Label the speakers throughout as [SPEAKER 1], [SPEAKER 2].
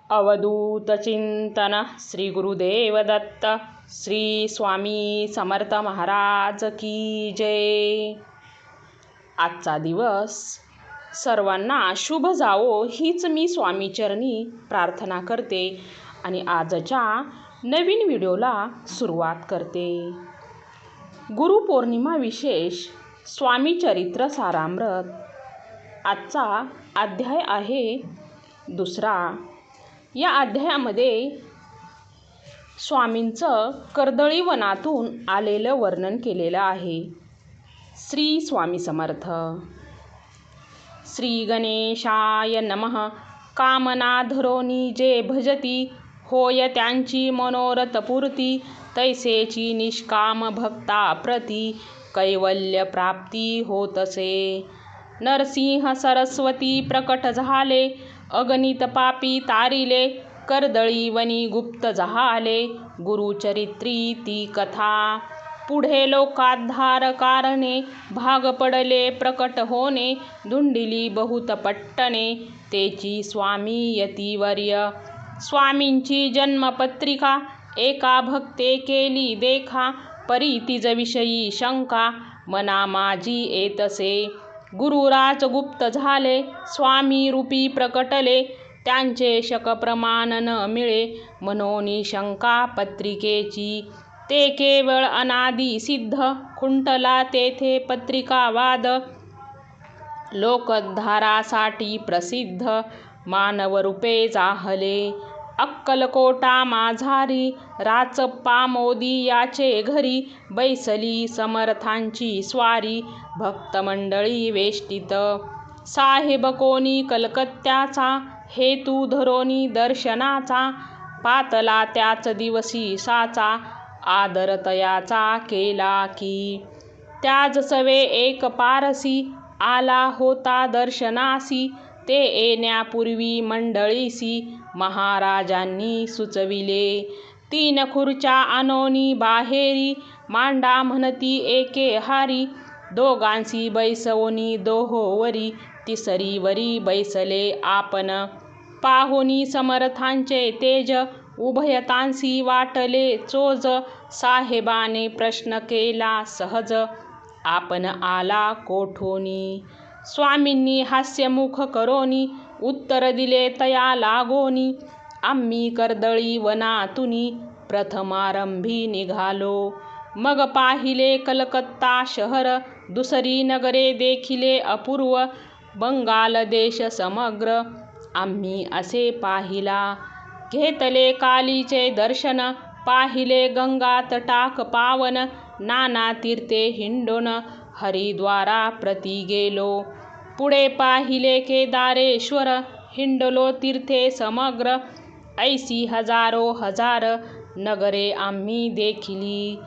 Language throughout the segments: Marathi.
[SPEAKER 1] अवधूत चिंतन श्री गुरुदेव दत्त श्री स्वामी समर्थ महाराज की जय। आजचा दिवस सर्वांना शुभ जावो हीच मी स्वामीचरणी प्रार्थना करते आणि आजच्या नवीन व्हिडिओला सुरुवात करते। गुरुपौर्णिमा विशेष स्वामी चरित्र सारामृत। आजचा अध्याय आहे 2. या अध्यायामध्ये स्वामींचं कर्दळी वनातून आलेलं वर्णन केलेलं आहे। श्री स्वामी समर्थ। श्री गणेशाय नमः। कामनाधरोनी जे भजती, होय त्यांची मनोरथपूर्ती, तैसेची निष्काम भक्ता प्रती, कैवल्य प्राप्ती होतसे। नरसिंह सरस्वती प्रकट झाले, अगणित पापी तारिले, कर्दळी वनी गुप्त झाले, गुरुचरित्री ती कथा। पुढे लोकाधार कारणे, भाग पडले प्रकट होणे, धुंडिली बहुत पट्टणे, तेची स्वामी यतिवर्य। स्वामींची जन्मपत्रिका, एका भक्ते केली देखा, परी तिज विषयी शंका, मना माझी येतसे। गुरुराज गुप्त झाले, स्वामी रूपी प्रकटले, त्यांचे शक प्रमाण न मिळे, मनोनी शंका पत्रिकेची। ते केवळ अनादि सिद्ध, खुंटला तेथे पत्रिका वाद, लोकोद्धारासाठी प्रसिद्ध, मानवरूपे जाहले। अक्कलकोटा माझारी, राचप्पा मोदी याचे घरी, बैसली समर्थांची स्वारी, भक्तमंडळी वेष्टित। साहेब कोणी कलकत्त्याचा, हेतू धरोनी दर्शनाचा, पातला त्याच दिवशी साचा, आदर तयाचा केला की। त्याज सवे एक पारसी, आला होता दर्शनासी, ते येण्यापूर्वी मंडळीसी, महाराजांनी सुचविले। 3 खुर्च्या आणोनी बाहेरी, मांडा म्हणती एके हारी, दोघांसी बैसवोनी दोहोवरी, तिसरीवरी बैसले आपण। पाहुनी समर्थांचे तेज, उभयतांसी वाटले चोज, साहेबाने प्रश्न केला सहज, आपण आला कोठोनी। स्वामींनी हास्यमुख करोनी, उत्तर दिले तया लागोनी, आम्ही कर्दळी वनातुनी, प्रथमारंभी निघालो। मग पाहिले कलकत्ता शहर, दुसरी नगरे देखिले अपूर्व, बंगाल देश समग्र, आम्ही असे पाहिला। घेतले कालीचे दर्शन, पाहिले गंगा तटाक पावन, नाना तीर्थे हिंडून, हरिद्वारा प्रति गेलो। पुढे पाहिले केदारेश्वर, हिंडलो तीर्थे समग्र, ऐसी हजारो हजार नगरे आम्ही देखिली।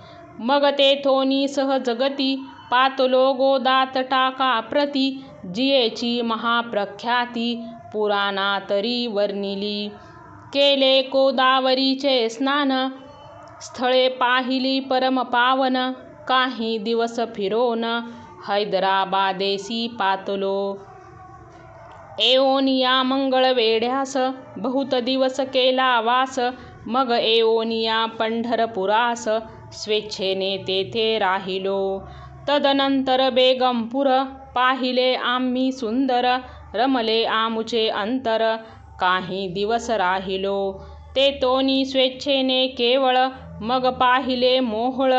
[SPEAKER 1] मग तेथोनी सहजगती, पातलो गोदा तटाका प्रती, जियेची महाप्रख्याती, पुराणातरी वर्णिली। केले गोदावरीचे स्नान, स्थळे पाहिली परमपावन, काही दिवस फिरोन, हैदराबादेसी पातलो। येऊनिया मंगळवेढ्यास, बहुत दिवस केला वास, मग येऊनिया पंढरपुरास, स्वेच्छेने तेथे राहिलो। तदनंतर बेगमपूर, पाहिले आम्ही सुंदर, रमले आमुचे अंतर, काही दिवस राहिलो। तेथोनी स्वेच्छेने केवळ, मग पाहिले मोहोळ,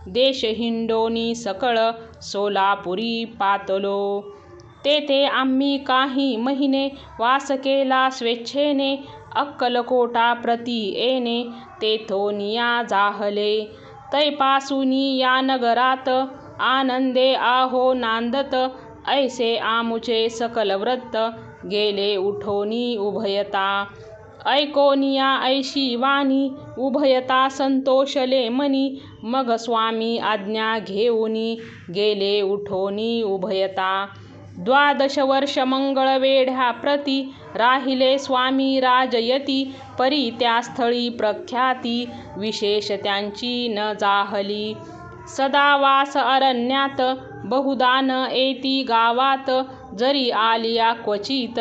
[SPEAKER 1] देश हिंडोनी सकळ, सोलापुरी पातलो। तेथे आम्ही काही महिने, वास केला स्वेच्छेने, अक्कलकोटा प्रति येणे, तेथोनिया जाहले। तैपासूनी या नगरात, आनंदे आहो नांदत, ऐसे आमुचे सकल व्रत, गेले उठोनी उभयता। ऐकोनिया ऐशी वाणी, उभयता संतोषले मनी, मग स्वामी आज्ञा घेऊनी, गेले उठोनी उभयता। 12 वर्ष मंगळवेढ्या प्रति, राहिले स्वामी राजयती, परी त्या स्थळी प्रख्याती, विशेष त्यांची न जाहली। सदा वास अरण्यात, बहुदा न येती गावात, जरी आलिया क्वचित,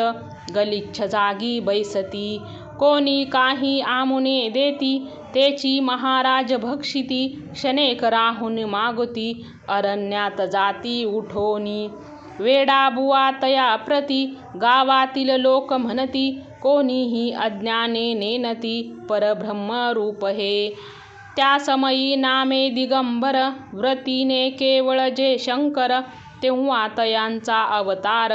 [SPEAKER 1] गलिच्छ जागी बैसती, कोणी काही आमुने देती, तेची महाराज भक्षिती, क्षणेक राहून मागती, अरण्यात जाती उठोनी, वेडा बुवा तया प्रती, गावातील लोक म्हणती, कोणीही अज्ञाने नेनती, परब्रह्म रूप हे, त्या समयी नामे दिगंबर, व्रतीने केवळ जे शंकर, तेव्हा तयांचा अवतार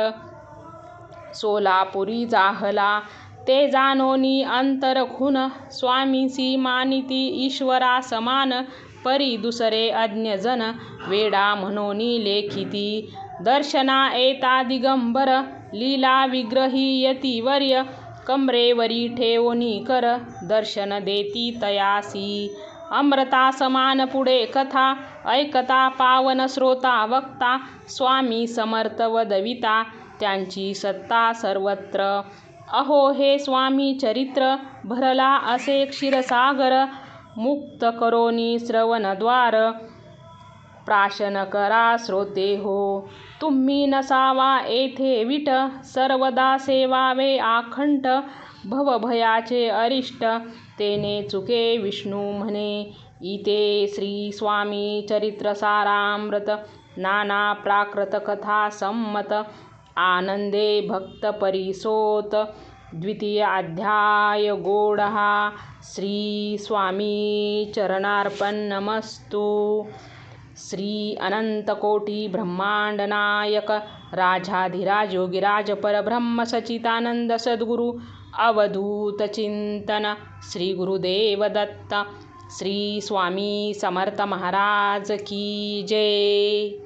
[SPEAKER 1] सोलापुरी जाहला, ते जानोनी अंतर खून, स्वामीसी मानिती ईश्वरा समान, परी दुसरे अज्ञजन, वेडा म्हणोनी लेखिती, दर्शना येता दिगंबर, लीला विग्रही यतिवर्य, कमरेवरी ठेवोनी कर, दर्शन देती तयासी, अमृता समान पुढे कथा, ऐकता पावन श्रोता वक्ता, स्वामी समर्थ वदविता, त्यांची सत्ता सर्वत्र, अहो हे स्वामी चरित्र, भरला असे क्षीरसागर, मुक्त करोनी श्रवणद्वार, प्राशन करा श्रोते हो, तुम्ही नसावा येथे विट, सर्वदा सेवावे आखंड, भवभयाचे अरिष्ट, तेने चुके विष्णू म्हणे, इते श्री स्वामी चरित्र सारामृत, नाना प्राकृत कथा संमत, आनंदे भक्त परिसोत, द्वितीय अध्याय गोडहा, श्री स्वामी चरणार्पण नमस्तु। श्री अनंत कोटी ब्रह्मांड नायक राजाधिराज योगिराज परब्रह्म सच्चिदानंद सद्गुरु अवधूत चिंतन श्री गुरुदेव दत्त। श्री स्वामी समर्थ महाराज की जय।